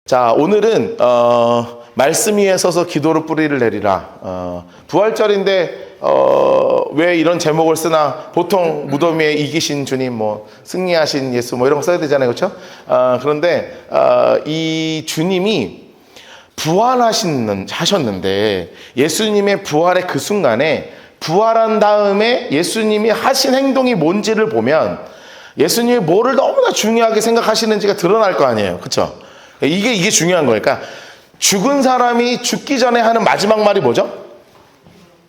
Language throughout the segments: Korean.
자, 오늘은 말씀 위에 서서 기도로 뿌리를 내리라. 부활절인데 왜 이런 제목을 쓰나? 보통 무덤 위에 이기신 주님, 뭐 승리하신 예수, 뭐 이런 거 써야 되잖아요, 그렇죠? 그런데 이 주님이 부활하셨는데 예수님의 부활의 그 순간에 부활한 다음에 예수님이 하신 행동이 뭔지를 보면 예수님이 뭐를 너무나 중요하게 생각하시는지가 드러날 거 아니에요, 그렇죠? 이게 중요한 거니까. 죽은 사람이 죽기 전에 하는 마지막 말이 뭐죠?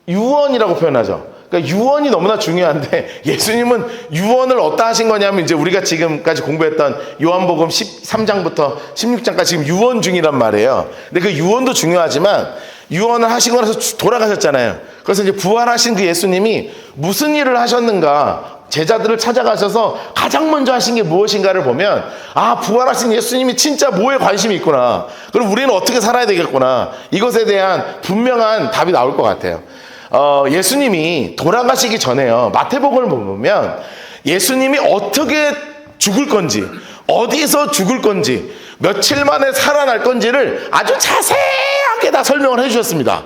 유언이라고 표현하죠. 그러니까 유언이 너무나 중요한데 예수님은 유언을 어디다 하신 거냐면 이제 우리가 지금까지 공부했던 요한복음 13장부터 16장까지 지금 유언 중이란 말이에요. 근데 그 유언도 중요하지만 유언을 하시고 나서 돌아가셨잖아요. 그래서 이제 부활하신 그 예수님이 무슨 일을 하셨는가, 제자들을 찾아가셔서 가장 먼저 하신 게 무엇인가를 보면, 아, 부활하신 예수님이 진짜 뭐에 관심이 있구나, 그럼 우리는 어떻게 살아야 되겠구나, 이것에 대한 분명한 답이 나올 것 같아요. 예수님이 돌아가시기 전에요, 마태복음을 보면 예수님이 어떻게 죽을 건지, 어디서 죽을 건지, 며칠 만에 살아날 건지를 아주 자세하게 다 설명을 해주셨습니다.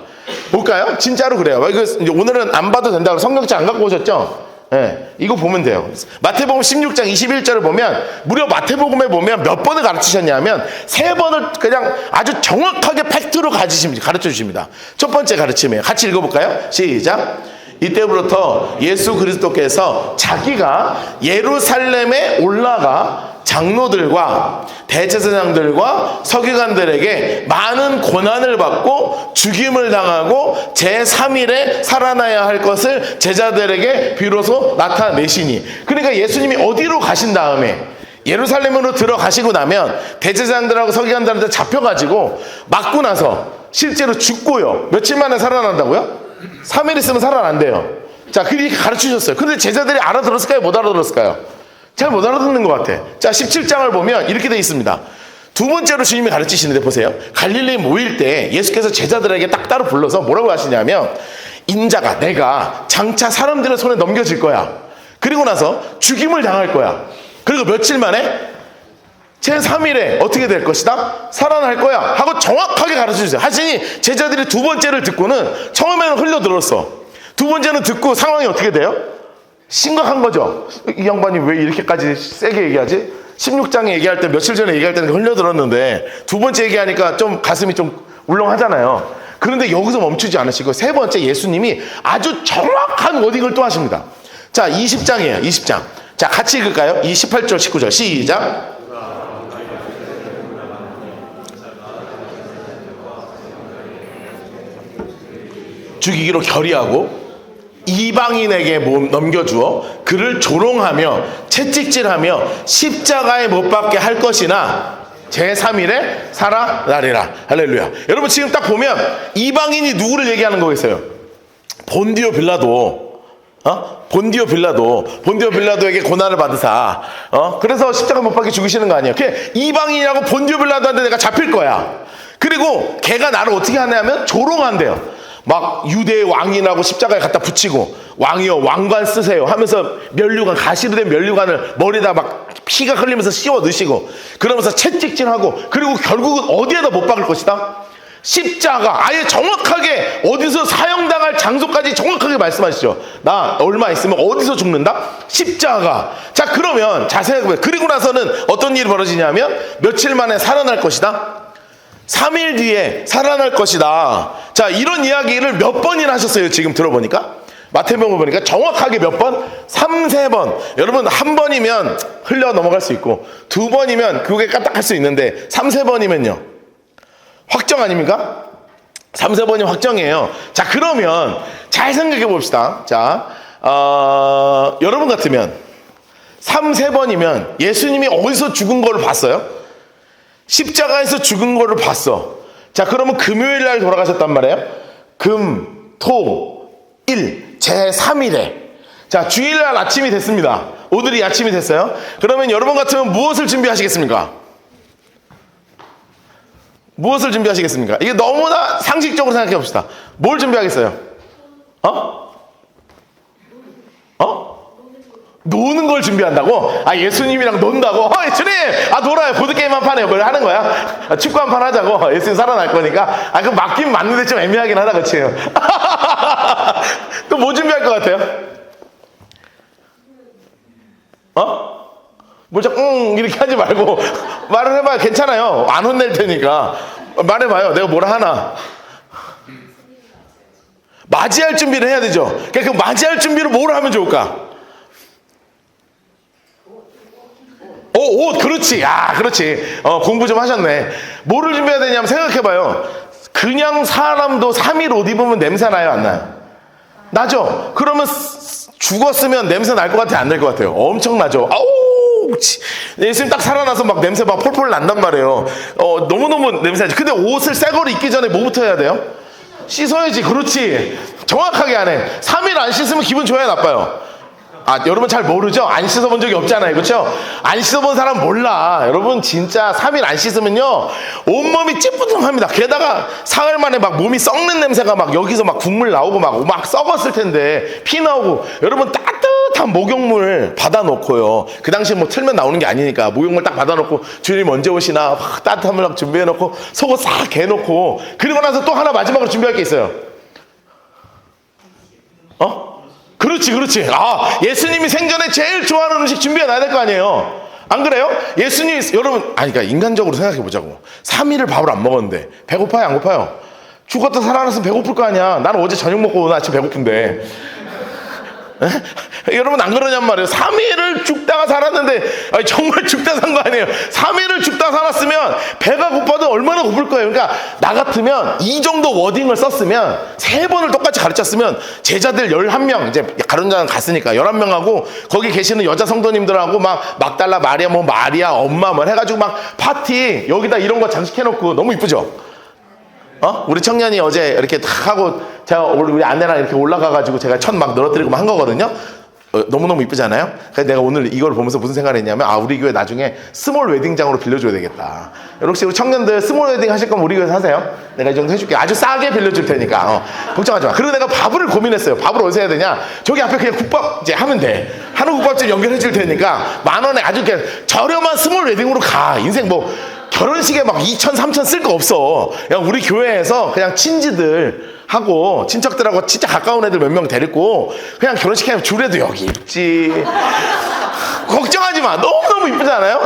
볼까요? 진짜로 그래요. 이거 이제 오늘은 안 봐도 된다고 성경책 안 갖고 오셨죠? 네, 이거 보면 돼요. 마태복음 16장 21절을 보면 무려 마태복음에 보면 몇 번을 가르치셨냐면 3번을 그냥 아주 정확하게 팩트로 가르쳐 주십니다. 첫 번째 가르침이에요. 같이 읽어볼까요? 시작. 이때부터 예수 그리스도께서 자기가 예루살렘에 올라가 장로들과 대제사장들과 서기관들에게 많은 고난을 받고 죽임을 당하고 제3일에 살아나야 할 것을 제자들에게 비로소 나타내시니. 그러니까 예수님이 어디로 가신 다음에 예루살렘으로 들어가시고 나면 대제사장들하고 서기관들한테 잡혀가지고 맞고 나서 실제로 죽고요, 며칠 만에 살아난다고요? 3일 있으면 살아난대요. 자, 그렇게 가르치셨어요. 근데 제자들이 알아들었을까요? 못 알아들었을까요? 잘 못 알아듣는 것 같아. 자, 17장을 보면 이렇게 돼 있습니다. 두 번째로 주님이 가르치시는데 보세요. 갈릴리 모일 때 예수께서 제자들에게 딱 따로 불러서 뭐라고 하시냐면, 인자가, 내가 장차 사람들의 손에 넘겨질 거야. 그리고 나서 죽임을 당할 거야. 그리고 며칠 만에 제3일에 어떻게 될 것이다? 살아날 거야 하고 정확하게 가르쳐주세요. 하시니 제자들이 두 번째를 듣고는 처음에는 흘려들었어. 두 번째는 듣고 상황이 어떻게 돼요? 심각한 거죠. 이 양반이 왜 이렇게까지 세게 얘기하지? 16장에 얘기할 때, 며칠 전에 얘기할 때는 흘려들었는데 두 번째 얘기하니까 좀 가슴이 좀 울렁하잖아요. 그런데 여기서 멈추지 않으시고 세 번째 예수님이 아주 정확한 워딩을 또 하십니다. 자, 20장이에요. 20장. 자, 같이 읽을까요? 28절 19절 시작. 죽이기로 결의하고 이방인에게 넘겨주어 그를 조롱하며 채찍질하며 십자가에 못 박게 할 것이나 제3일에 살아나리라. 할렐루야. 여러분, 지금 딱 보면 이방인이 누구를 얘기하는 거겠어요? 본디오 빌라도. 본디오 빌라도에게 고난을 받으사 그래서 십자가 못 박게 죽이시는 거 아니에요? 이방인이라고 본디오 빌라도한테 내가 잡힐 거야. 그리고 걔가 나를 어떻게 하냐면 조롱한대요. 막 유대의 왕이라고 십자가에 갖다 붙이고, 왕이여 왕관 쓰세요 하면서 면류관, 가시로 된 면류관을 머리에다 막 피가 흘리면서 씌워 넣으시고, 그러면서 채찍질하고, 그리고 결국은 어디에다 못 박을 것이다? 십자가. 아예 정확하게 어디서 사형당할 장소까지 정확하게 말씀하시죠. 나 얼마 있으면 어디서 죽는다? 십자가. 자, 그러면 자세하게 보세요. 그리고 나서는 어떤 일이 벌어지냐면 며칠 만에 살아날 것이다. 3일 뒤에 살아날 것이다. 자, 이런 이야기를 몇 번이나 하셨어요. 지금 들어보니까 마태복음 보니까 정확하게 몇 번? 3-4번. 여러분, 한 번이면 흘려 넘어갈 수 있고, 두 번이면 그게 까딱할 수 있는데 3-4번이면요 확정 아닙니까? 3-4번이 확정이에요. 자, 그러면 잘 생각해 봅시다. 자, 여러분 같으면 3-4번이면 예수님이 어디서 죽은 거를 봤어요? 십자가에서 죽은 거를 봤어. 자, 그러면 금요일 날 돌아가셨단 말이에요. 금, 토, 일, 제3일에. 자, 주일날 아침이 됐습니다. 오늘이 아침이 됐어요. 그러면 여러분 같으면 무엇을 준비하시겠습니까? 무엇을 준비하시겠습니까? 이게 너무나 상식적으로 생각해 봅시다. 뭘 준비하겠어요? 노는 걸 준비한다고? 아, 예수님이랑 논다고? 예수님! 아, 놀아요. 보드게임 한 판에 뭘 하는 거야? 아, 축구 한 판 하자고? 예수님 살아날 거니까? 아, 그럼 맞긴 맞는데 좀 애매하긴 하다, 그치? 또 뭐 준비할 것 같아요? 뭐 자꾸 이렇게 하지 말고 말을 해봐요. 괜찮아요. 안 혼낼 테니까. 말해봐요. 내가 뭐라 하나. 맞이할 준비를 해야 되죠. 그러니까 그 맞이할 준비로 뭘 하면 좋을까? 옷, 그렇지. 그렇지. 공부 좀 하셨네. 뭐를 준비해야 되냐면 생각해봐요. 그냥 사람도 3일 옷 입으면 냄새 나요, 안 나요? 나죠? 그러면 죽었으면 냄새 날 것 같아요, 안 날 것 같아요? 엄청 나죠? 아우, 예수님 딱 살아나서 막 냄새 막 폴폴 난단 말이에요. 너무너무 냄새 나죠. 근데 옷을 새 거를 입기 전에 뭐부터 해야 돼요? 씻어야지. 그렇지. 정확하게 안 해. 3일 안 씻으면 기분 좋아요, 나빠요? 여러분 잘 모르죠? 안 씻어본 적이 없잖아요. 그렇죠? 안 씻어본 사람 몰라. 여러분 진짜 3일 안 씻으면요 온몸이 찌뿌둥합니다. 게다가 사흘 만에 막 몸이 썩는 냄새가 막 여기서 막 국물 나오고 막 썩었을 텐데 피 나오고. 여러분 따뜻한 목욕물 받아놓고요. 그 당시에 뭐 틀면 나오는 게 아니니까 목욕물 딱 받아놓고 주님 언제 오시나 따뜻한 물 막 준비해놓고 속옷 싹 개놓고, 그리고 나서 또 하나 마지막으로 준비할 게 있어요. 그렇지. 예수님이 생전에 제일 좋아하는 음식 준비해놔야 될 거 아니에요. 안 그래요? 예수님, 여러분, 그러니까 인간적으로 생각해보자고. 3일을 밥을 안 먹었는데 배고파요, 안 고파요? 죽었다 살아났으면 배고플 거 아니야. 나는 어제 저녁 먹고 오늘 아침 배고픈데. 여러분 안 그러냔 말이에요. 3일을 죽다가 살았는데, 정말 죽다 산 거 아니에요. 3일을 죽다 살았으면 배가 고파도 얼마나 고플 거예요. 그러니까 나 같으면 이 정도 워딩을 썼으면 3번을 똑같이 가르쳤으면 제자들 11명, 이제 가론자는 갔으니까 11명하고 거기 계시는 여자 성도님들하고 막 막달라 마리아, 뭐 마리아 엄마 뭐 해가지고 막 파티 여기다 이런 거 장식해놓고. 너무 이쁘죠? 우리 청년이 어제 이렇게 탁 하고 제가 우리 아내랑 이렇게 올라가가지고 제가 천 막 늘어뜨리고 막 한 거거든요. 너무너무 이쁘잖아요. 그래서 내가 오늘 이걸 보면서 무슨 생각을 했냐면, 우리 교회 나중에 스몰 웨딩장으로 빌려줘야 되겠다. 혹시 우리 청년들 스몰 웨딩 하실 거면 우리 교회에서 하세요. 내가 이 정도 해줄게. 아주 싸게 빌려줄 테니까 걱정하지 마. 그리고 내가 밥을 고민했어요. 밥을 어디서 해야 되냐. 저기 앞에 그냥 국밥 이제 하면 돼. 한우 국밥집 연결해 줄 테니까 10,000원에 아주 그냥 저렴한 스몰 웨딩으로 가. 인생 뭐 결혼식에 막 2,000, 3,000 쓸 거 없어. 그냥 우리 교회에서 그냥 친지들 하고 친척들하고 진짜 가까운 애들 몇 명 데리고 그냥 결혼식 하면 주례도 여기 있지. 걱정하지 마. 너무너무 이쁘잖아요.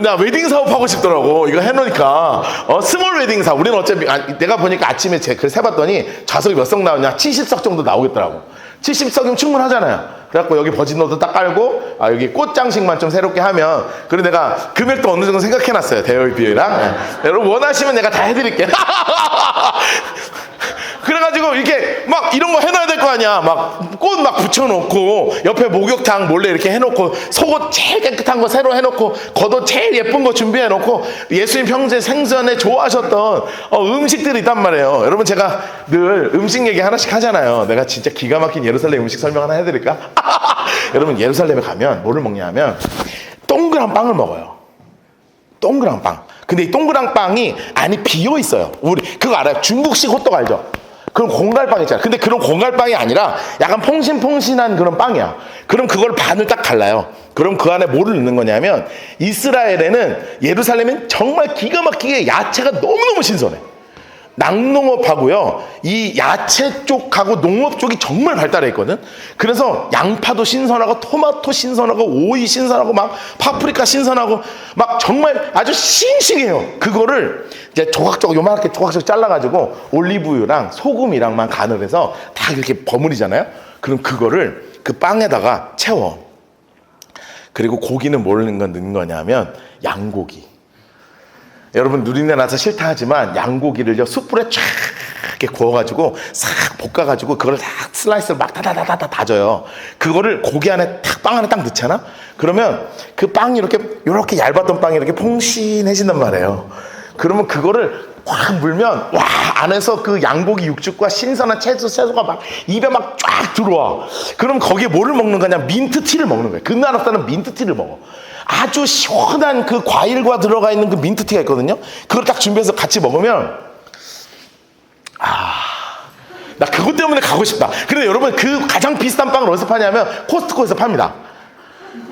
나 웨딩 사업하고 싶더라고. 이거 해놓으니까. 스몰 웨딩 사업. 우리는 어차피, 내가 보니까 아침에 글 세봤더니 좌석이 몇 석 나오냐? 70석 정도 나오겠더라고. 70석이면 충분하잖아요. 그래갖고 여기 버진로도 딱 깔고, 여기 꽃장식만 좀 새롭게 하면, 그리고 내가 금액도 어느 정도 생각해놨어요. 대여비랑. 여러분 원하시면 내가 다 해드릴게요. 그래가지고 이렇게 막 이런 거 해놔야 될 거 아니야. 막 꽃 막 붙여놓고 옆에 목욕탕 몰래 이렇게 해놓고 속옷 제일 깨끗한 거 새로 해놓고 겉옷 제일 예쁜 거 준비해놓고 예수님 평소에 생전에 좋아하셨던 음식들이 있단 말이에요. 여러분 제가 늘 음식 얘기 하나씩 하잖아요. 내가 진짜 기가 막힌 예루살렘 음식 설명 하나 해드릴까? 여러분 예루살렘에 가면 뭐를 먹냐 하면 동그란 빵을 먹어요. 동그란 빵. 근데 이 동그란 빵이 안이 비어 있어요. 우리 그거 알아요? 중국식 호떡 알죠? 그런 공갈빵 있잖아. 근데 그런 공갈빵이 아니라 약간 퐁신퐁신한 그런 빵이야. 그럼 그걸 반을 딱 갈라요. 그럼 그 안에 뭐를 넣는 거냐면, 이스라엘에는, 예루살렘은 정말 기가 막히게 야채가 너무너무 신선해. 낙농업하고요, 이 야채 쪽하고 농업 쪽이 정말 발달해 있거든. 그래서 양파도 신선하고 토마토 신선하고 오이 신선하고 막 파프리카 신선하고 막 정말 아주 싱싱해요. 그거를 이제 요만하게 조각조각 잘라가지고 올리브유랑 소금이랑만 간을 해서 다 이렇게 버무리잖아요. 그럼 그거를 그 빵에다가 채워. 그리고 고기는 뭘 넣는 거냐면 양고기. 여러분 누린내 나서 싫다 하지만 양고기를요 숯불에 쫙 이렇게 구워가지고 싹 볶아가지고 그걸 다 슬라이스를 막 다다다다 다져요. 그거를 고기 안에 빵 안에 딱 넣잖아. 그러면 그 빵이 이렇게 얇았던 빵이 이렇게 퐁신해진단 말이에요. 그러면 그거를 확 물면 와 안에서 그 양고기 육즙과 신선한 채소가 막 입에 막 쫙 들어와. 그럼 거기에 뭐를 먹는 거냐? 민트티를 먹는 거예요. 그 나라 사람은 민트티를 먹어. 아주 시원한 그 과일과 들어가 있는 그 민트티가 있거든요. 그걸 딱 준비해서 같이 먹으면 나 그것 때문에 가고 싶다. 근데 여러분 그 가장 비싼 빵을 어디서 파냐면 코스트코에서 팝니다.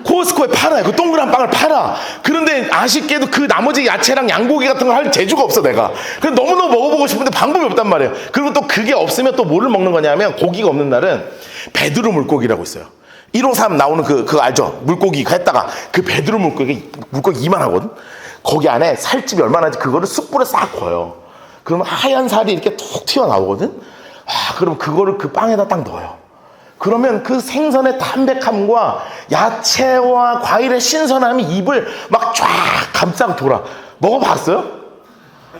코스코에 팔아요. 그 동그란 빵을 팔아. 그런데 아쉽게도 그 나머지 야채랑 양고기 같은 걸 할 재주가 없어, 내가. 그래서 너무너무 먹어보고 싶은데 방법이 없단 말이에요. 그리고 또 그게 없으면 또 뭐를 먹는 거냐면, 고기가 없는 날은 베드로 물고기라고 있어요. 153 나오는 그거 알죠? 물고기 했다가 그 베드로 물고기 이만하거든? 거기 안에 살집이 얼마나지 그거를 숯불에 싹 구워요. 그러면 하얀 살이 이렇게 툭 튀어나오거든? 그럼 그거를 그 빵에다 딱 넣어요. 그러면 그 생선의 담백함과 야채와 과일의 신선함이 입을 막 쫙 감싸고 돌아. 먹어봤어요?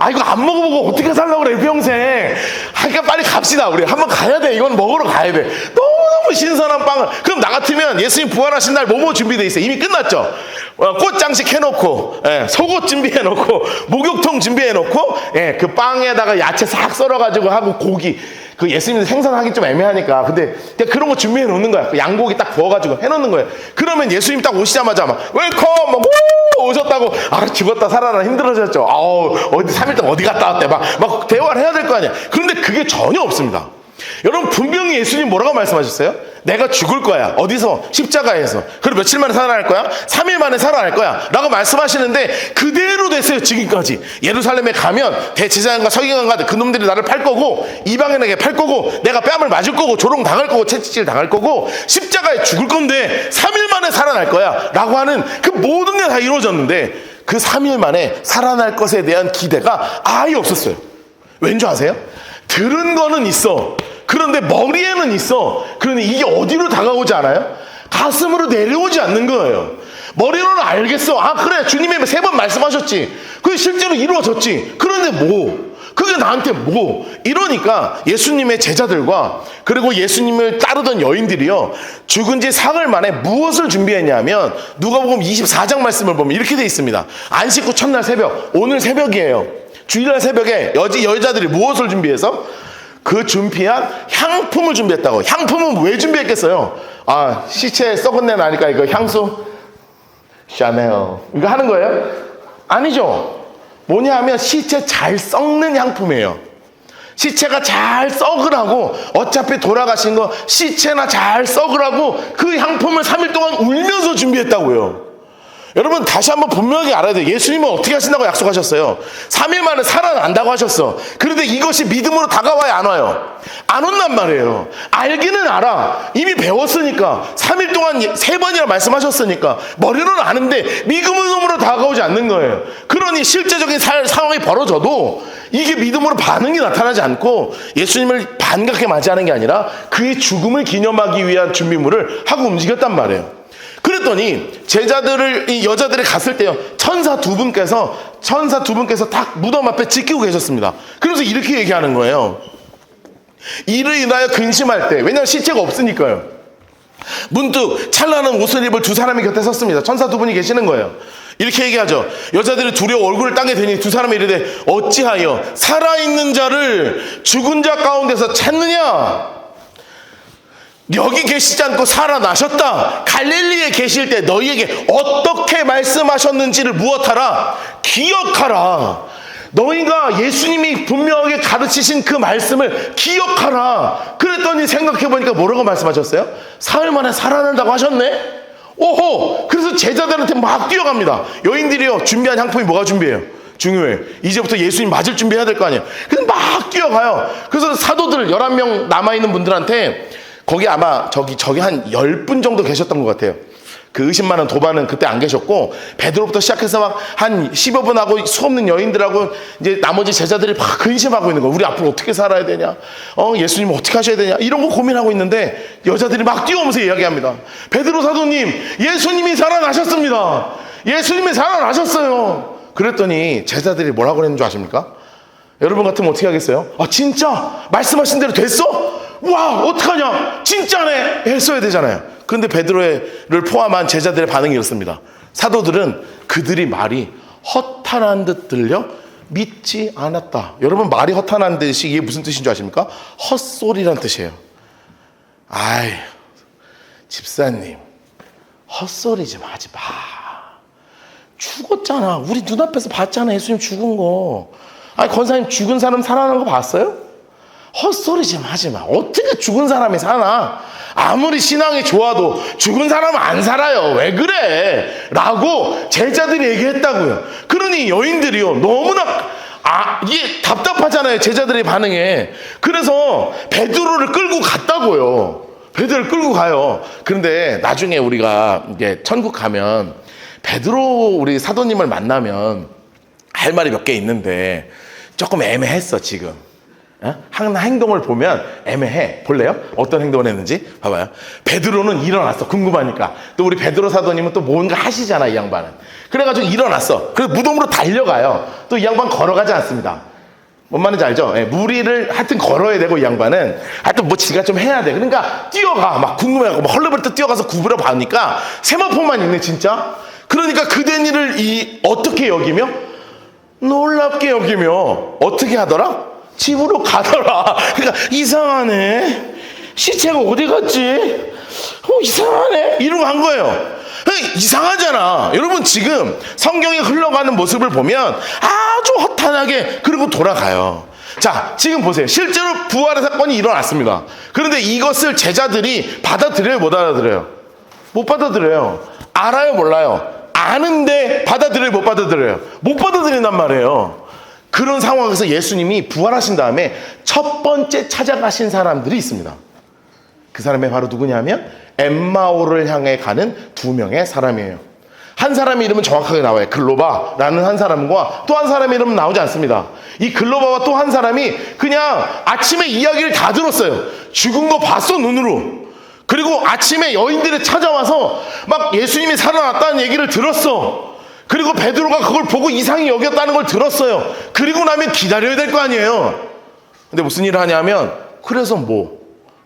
이거 안 먹어보고 어떻게 살려고 그래, 평생. 그러니까 빨리 갑시다, 우리. 한번 가야 돼. 이건 먹으러 가야 돼. 너무너무 신선한 빵을. 그럼 나 같으면 예수님 부활하신 날 뭐뭐 준비돼 있어요? 이미 끝났죠? 꽃장식 해놓고, 속옷 준비해놓고, 목욕통 해놓고, 그 빵에다가 야채 싹 썰어가지고 하고 고기. 그 예수님 생선하기 좀 애매하니까. 근데 그런 거 준비해 놓는 거야. 그 양고기 딱 구워가지고 해놓는 거예요. 그러면 예수님 딱 오시자마자 막, 웰컴! 막, 오셨다고. 죽었다 살아나 힘들어졌죠. 어디 3일 동안 어디 갔다 왔대. 막 대화를 해야 될 거 아니야. 그런데 그게 전혀 없습니다. 여러분, 분명히 예수님 뭐라고 말씀하셨어요? 내가 죽을 거야. 어디서? 십자가에서. 그리고 며칠 만에 살아날 거야? 3일 만에 살아날 거야. 라고 말씀하시는데 그대로 됐어요, 지금까지. 예루살렘에 가면 대제사장과 서기관과 그놈들이 나를 팔 거고, 이방인에게 팔 거고, 내가 뺨을 맞을 거고, 조롱 당할 거고, 채찍질 당할 거고, 십자가에 죽을 건데 3일 만에 살아날 거야. 라고 하는 그 모든 게 다 이루어졌는데 그 3일 만에 살아날 것에 대한 기대가 아예 없었어요. 왠지 아세요? 들은 거는 있어. 그런데 머리에는 있어. 그런데 이게 어디로 다가오지 않아요? 가슴으로 내려오지 않는 거예요. 머리로는 알겠어. 그래, 주님이 3번 말씀하셨지. 그게 실제로 이루어졌지. 그런데 뭐? 그게 나한테 뭐? 이러니까 예수님의 제자들과 그리고 예수님을 따르던 여인들이요, 죽은 지 사흘 만에 무엇을 준비했냐면, 누가복음 24장 말씀을 보면 이렇게 돼 있습니다. 안식 후 첫날 새벽, 오늘 새벽이에요. 주일날 새벽에 여자들이 무엇을 준비해서? 그 준비한 향품을 준비했다고. 향품은 왜 준비했겠어요? 시체 썩은 내 나니까 이거 향수? 샤넬. 이거 하는 거예요? 아니죠. 뭐냐 하면 시체 잘 썩는 향품이에요. 시체가 잘 썩으라고, 어차피 돌아가신 거 시체나 잘 썩으라고 그 향품을 3일 동안 울면서 준비했다고요. 여러분, 다시 한번 분명하게 알아야 돼요. 예수님은 어떻게 하신다고 약속하셨어요? 3일 만에 살아난다고 하셨어. 그런데 이것이 믿음으로 다가와야 안 와요? 안 온단 말이에요. 알기는 알아. 이미 배웠으니까. 3일 동안 3번이나 말씀하셨으니까. 머리로는 아는데 믿음으로 다가오지 않는 거예요. 그러니 실제적인 상황이 벌어져도 이게 믿음으로 반응이 나타나지 않고 예수님을 반갑게 맞이하는 게 아니라 그의 죽음을 기념하기 위한 준비물을 하고 움직였단 말이에요. 그랬더니 이 여자들이 갔을 때요, 천사 두 분께서 딱 무덤 앞에 지키고 계셨습니다. 그래서 이렇게 얘기하는 거예요. 이를 인하여 근심할 때, 왜냐하면 시체가 없으니까요, 문득 찬란한 옷을 입을 두 사람이 곁에 섰습니다. 천사 두 분이 계시는 거예요. 이렇게 얘기하죠. 여자들이 두려워 얼굴을 땅에 대니 두 사람이 이르되, 어찌하여 살아있는 자를 죽은 자 가운데서 찾느냐? 여기 계시지 않고 살아나셨다. 갈릴리에 계실 때 너희에게 어떻게 말씀하셨는지를 무엇하라? 기억하라. 너희가 예수님이 분명하게 가르치신 그 말씀을 기억하라. 그랬더니 생각해보니까 뭐라고 말씀하셨어요? 사흘 만에 살아난다고 하셨네? 오호! 그래서 제자들한테 막 뛰어갑니다. 여인들이요, 준비한 향품이 뭐가 중요해. 이제부터 예수님 맞을 준비해야 될 거 아니에요. 그래서 막 뛰어가요. 그래서 사도들 11명 남아있는 분들한테, 거기 아마 저기 한 10분 정도 계셨던 것 같아요. 그 의심 많은 도반은 그때 안 계셨고, 베드로부터 시작해서 막 한 10여 분하고 수없는 여인들하고 이제 나머지 제자들이 막 근심하고 있는 거예요. 우리 앞으로 어떻게 살아야 되냐? 예수님 어떻게 하셔야 되냐? 이런 거 고민하고 있는데 여자들이 막 뛰어오면서 이야기합니다. 베드로 사도님, 예수님이 살아나셨습니다. 예수님이 살아나셨어요. 그랬더니 제자들이 뭐라고 그랬는 줄 아십니까? 여러분 같으면 어떻게 하겠어요? 진짜? 말씀하신 대로 됐어? 와, 어떡하냐? 진짜네? 했어야 되잖아요. 그런데 베드로를 포함한 제자들의 반응이 이렇습니다. 사도들은 그들이 말이 허탄한 듯 들려 믿지 않았다. 여러분, 말이 허탄한 듯이 이게 무슨 뜻인 줄 아십니까? 헛소리란 뜻이에요. 집사님, 헛소리 좀 하지 마. 죽었잖아. 우리 눈앞에서 봤잖아, 예수님 죽은 거. 권사님, 죽은 사람 살아나는 거 봤어요? 헛소리 좀 하지 마. 어떻게 죽은 사람이 사나? 아무리 신앙이 좋아도 죽은 사람은 안 살아요. 왜 그래? 라고 제자들이 얘기했다고요. 그러니 여인들이요, 너무나 이게 답답하잖아요, 제자들의 반응에. 그래서 베드로를 끌고 갔다고요. 베드로를 끌고 가요. 그런데 나중에 우리가 이제 천국 가면 베드로 우리 사도님을 만나면 할 말이 몇 개 있는데 조금 애매했어 지금. 한 행동을 보면 애매해. 볼래요? 어떤 행동을 했는지 봐봐요. 베드로는 일어났어. 궁금하니까. 또 우리 베드로 사도님은 또 뭔가 하시잖아, 이 양반은. 그래가지고 일어났어. 그래서 무덤으로 달려가요. 또 이 양반 걸어가지 않습니다. 뭔 말인지 알죠? 무리를 하여튼 걸어야 되고, 이 양반은 하여튼 뭐 지가 좀 해야 돼. 그러니까 뛰어가. 막 궁금해하고 막 헐레벌떡 뛰어가서 구부려 봐니까 세마포만 있네 진짜. 그러니까 그된 일을 어떻게 여기며? 놀랍게 여기며 어떻게 하더라? 집으로 가더라. 그러니까 이상하네. 시체가 어디 갔지? 이상하네. 이러고 간 거예요. 이상하잖아. 여러분 지금 성경이 흘러가는 모습을 보면 아주 허탄하게 그리고 돌아가요. 자, 지금 보세요. 실제로 부활의 사건이 일어났습니다. 그런데 이것을 제자들이 받아들여요, 못 알아들어요? 못 받아들여요. 알아요, 몰라요? 아는데 받아들여요, 못 받아들여요? 못 받아들인단 말이에요. 그런 상황에서 예수님이 부활하신 다음에 첫 번째 찾아가신 사람들이 있습니다. 그 사람이 바로 누구냐면 엠마오를 향해 가는 2명의 사람이에요. 한 사람의 이름은 정확하게 나와요. 글로바라는 한 사람과 또 한 사람의 이름은 나오지 않습니다. 이 글로바와 또 한 사람이 그냥 아침에 이야기를 다 들었어요. 죽은 거 봤어, 눈으로. 그리고 아침에 여인들이 찾아와서 막 예수님이 살아났다는 얘기를 들었어. 그리고 베드로가 그걸 보고 이상히 여겼다는 걸 들었어요. 그리고 나면 기다려야 될 거 아니에요. 근데 무슨 일을 하냐면, 그래서 뭐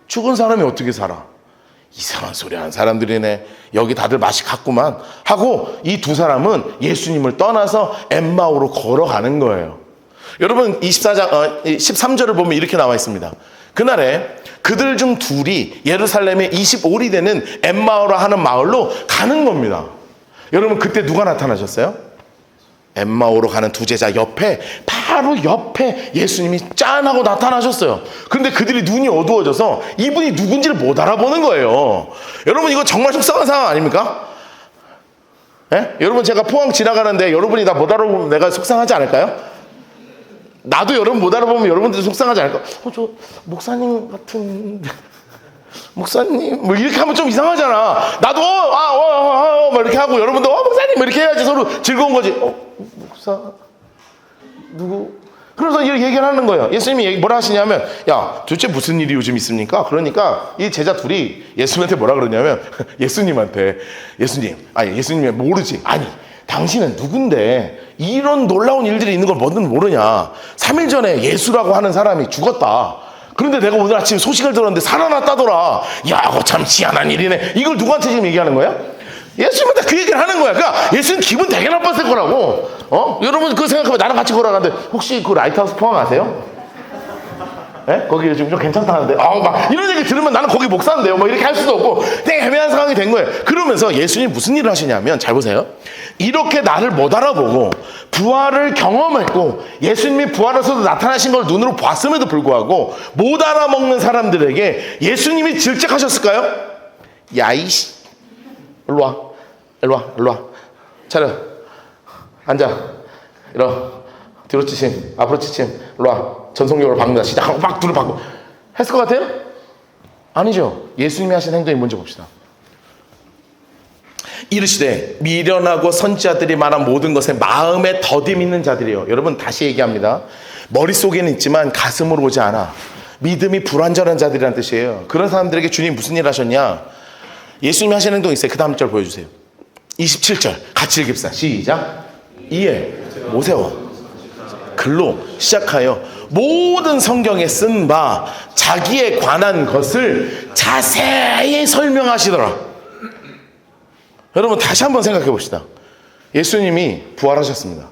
죽은 사람이 어떻게 살아? 이상한 소리 하는 사람들이네. 여기 다들 맛이 갔구만 하고 이 2사람은 예수님을 떠나서 엠마오로 걸어가는 거예요. 여러분 13절을 보면 이렇게 나와 있습니다. 그날에 그들 중 2이 예루살렘에 25리 되는 엠마오라 하는 마을로 가는 겁니다. 여러분 그때 누가 나타나셨어요? 엠마오로 가는 2 제자 옆에, 바로 옆에 예수님이 짠하고 나타나셨어요. 근데 그들이 눈이 어두워져서 이분이 누군지를 못 알아보는 거예요. 여러분 이거 정말 속상한 상황 아닙니까? 여러분 제가 포항 지나가는데 여러분이 나 못 알아보면 내가 속상하지 않을까요? 나도 여러분 못 알아보면 여러분들도 속상하지 않을까? 저 목사님 같은... 목사님 뭐 이렇게 하면 좀 이상하잖아. 나도 막 이렇게 하고 여러분도 목사님 뭐 이렇게 해야지 서로 즐거운 거지. 목사 누구? 그래서 이렇게 얘기를 하는 거예요. 예수님이 뭐라 하시냐면, 야 도대체 무슨 일이 요즘 있습니까? 그러니까 이 제자 2이 예수님한테 뭐라 그러냐면 예수님한테 예수님이 모르지. 아니 당신은 누군데 이런 놀라운 일들이 있는 걸 뭐든 모르냐. 3일 전에 예수라고 하는 사람이 죽었다. 그런데 내가 오늘 아침에 소식을 들었는데 살아났다더라. 야, 그거 참 희한한 일이네. 이걸 누구한테 지금 얘기하는 거야? 예수님한테 그 얘기를 하는 거야. 그러니까 예수님 기분 되게 나빴을 거라고. 여러분 그거 생각하면 나랑 같이 걸어가는데 혹시 그 라이트하우스 포항 아세요? 거기 요즘 좀 괜찮다는데. 막 이런 얘기 들으면 나는 거기 목사인데요. 막 이렇게 할 수도 없고 되게 애매한 상황이 된 거예요. 그러면서 예수님이 무슨 일을 하시냐면, 잘 보세요. 이렇게 나를 못 알아보고 부활을 경험했고 예수님이 부활해서도 나타나신 걸 눈으로 봤음에도 불구하고 못 알아먹는 사람들에게 예수님이 질책하셨을까요? 야 이씨, 일로 와 차려, 앉아, 일어, 뒤로 치심, 앞으로 치심, 일로 와, 전속력으로 박는다, 시작하고 막 둘을 박고 했을 것 같아요? 아니죠. 예수님이 하신 행동이 뭔지 봅시다. 이르시되 미련하고 선지자들이 말한 모든 것에 마음에 더디 믿는 자들이요. 여러분 다시 얘기합니다. 머릿속에는 있지만 가슴으로 오지 않아. 믿음이 불완전한 자들이라는 뜻이에요. 그런 사람들에게 주님 무슨 일 하셨냐? 예수님이 하신 행동이 있어요. 그 다음 절 보여주세요. 27절 같이 읽읍시다. 시작. 이에 모세와 글로 시작하여 모든 성경에 쓴 바 자기에 관한 것을 자세히 설명하시더라. 여러분 다시 한번 생각해 봅시다. 예수님이 부활하셨습니다.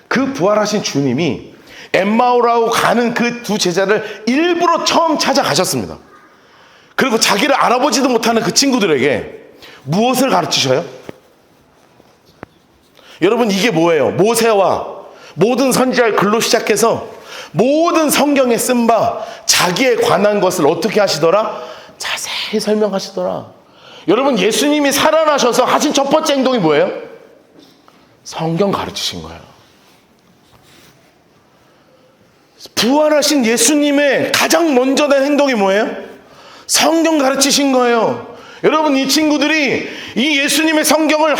그 부활하신 주님이 엠마오라고 가는 그 2 제자를 일부러 처음 찾아가셨습니다. 그리고 자기를 알아보지도 못하는 그 친구들에게 무엇을 가르치셔요? 여러분 이게 뭐예요? 모세와 모든 선지자의 글로 시작해서 모든 성경에 쓴 바 자기에 관한 것을 어떻게 하시더라? 자세히 설명하시더라. 여러분, 예수님이 살아나셔서 하신 첫 번째 행동이 뭐예요? 성경 가르치신 거예요. 부활하신 예수님의 가장 먼저 된 행동이 뭐예요? 성경 가르치신 거예요. 여러분, 이 친구들이 이 예수님의 성경을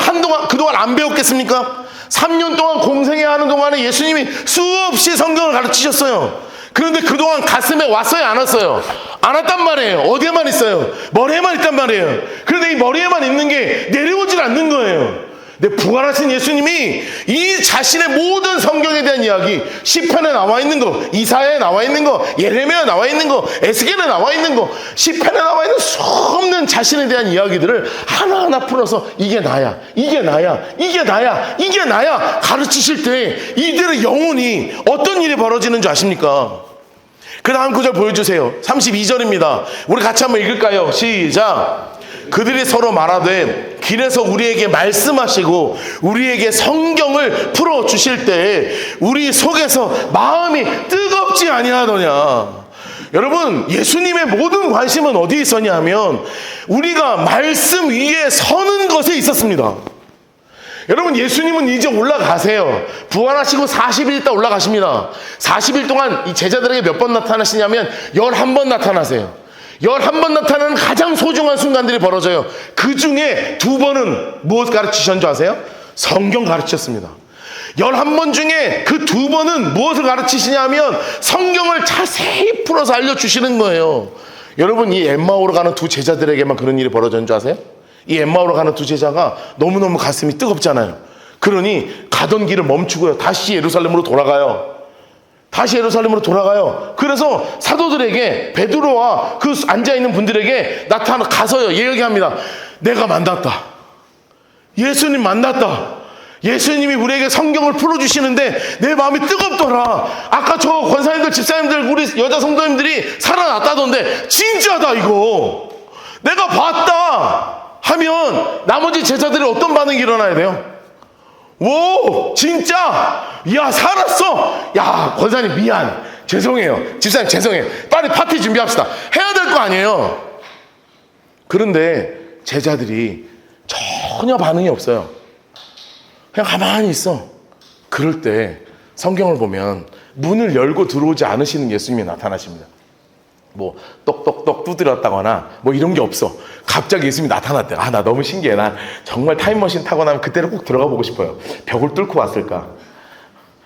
그동안 안 배웠겠습니까? 3년 동안 공생애 하는 동안에 예수님이 수없이 성경을 가르치셨어요. 그런데 그동안 가슴에 왔어요, 안 왔어요? 안 왔단 말이에요. 어디에만 있어요? 머리에만 있단 말이에요. 그런데 이 머리에만 있는 게 내려오질 않는 거예요. 근데 부활하신 예수님이 이 자신의 모든 성경에 대한 이야기, 시편에 나와 있는 거, 이사야에 나와 있는 거, 예레미야에 나와 있는 거, 에스겔에 나와 있는 거, 시편에 나와 있는 수없는 자신에 대한 이야기들을 하나하나 풀어서 이게 나야, 이게 나야, 이게 나야, 이게 나야 가르치실 때 이들의 영혼이 어떤 일이 벌어지는 줄 아십니까? 그 다음 구절 보여주세요. 32절입니다. 우리 같이 한번 읽을까요? 시작. 그들이 서로 말하되 길에서 우리에게 말씀하시고 우리에게 성경을 풀어주실 때 우리 속에서 마음이 뜨겁지 아니하더냐. 여러분, 예수님의 모든 관심은 어디에 있었냐 하면 우리가 말씀 위에 서는 것에 있었습니다. 여러분, 예수님은 이제 올라가세요. 부활하시고 40일 있다 올라가십니다. 40일 동안 이 제자들에게 몇 번 나타나시냐면 11번 나타나세요. 11번 나타나는 가장 소중한 순간들이 벌어져요. 그 중에 2번은 무엇 가르치셨는 줄 아세요? 성경 가르치셨습니다. 11번 중에 그 2번은 무엇을 가르치시냐면 성경을 자세히 풀어서 알려주시는 거예요. 여러분, 이 엠마오로 가는 두 제자들에게만 그런 일이 벌어졌는 줄 아세요? 이 엠마오로 가는 두 제자가 너무너무 가슴이 뜨겁잖아요. 그러니 가던 길을 멈추고요. 다시 예루살렘으로 돌아가요. 그래서 사도들에게, 베드로와 그 앉아있는 분들에게 가서요 얘기합니다. 내가 만났다. 예수님 만났다. 예수님이 우리에게 성경을 풀어주시는데 내 마음이 뜨겁더라. 아까 저 권사님들, 집사님들, 우리 여자 성도님들이 살아났다던데 진짜다 이거. 내가 봤다 하면 나머지 제자들이 어떤 반응이 일어나야 돼요? 오, 진짜? 야, 살았어? 야, 권사님 미안. 죄송해요. 집사님 죄송해요. 빨리 파티 준비합시다. 해야 될 거 아니에요. 그런데 제자들이 전혀 반응이 없어요. 그냥 가만히 있어. 그럴 때 성경을 보면 문을 열고 들어오지 않으시는 예수님이 나타나십니다. 뭐 똑똑똑 두드렸다거나 뭐 이런 게 없어. 갑자기 예수님이 나타났대. 나 너무 신기해. 난 정말 타임머신 타고 나면 그때를 꼭 들어가 보고 싶어요. 벽을 뚫고 왔을까?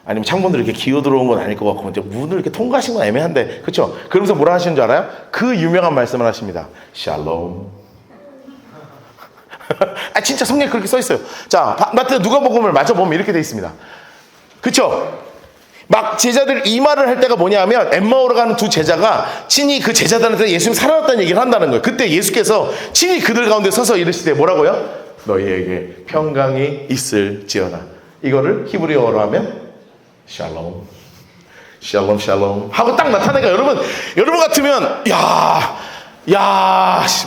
아니면 창문으로 이렇게 기어 들어온 건 아닐 것 같고 이제 문을 이렇게 통과하신 건 애매한데, 그렇죠? 그러면서 뭐라 하시는 줄 알아요? 그 유명한 말씀을 하십니다. 샬롬. 진짜 성경에 그렇게 써 있어요. 자, 마태 누가복음을 마저 보면 이렇게 돼 있습니다. 그렇죠? 막 제자들 이 말을 할 때가 뭐냐 하면 엠마오로 가는 두 제자가 친히 그 제자들한테 예수님 살아났다는 얘기를 한다는 거예요. 그때 예수께서 친히 그들 가운데 서서 이르시되 뭐라고요? 너희에게 평강이 있을지어다. 이거를 히브리어로 하면 샬롬, 샬롬, 샬롬 하고 딱 나타나니까 여러분 같으면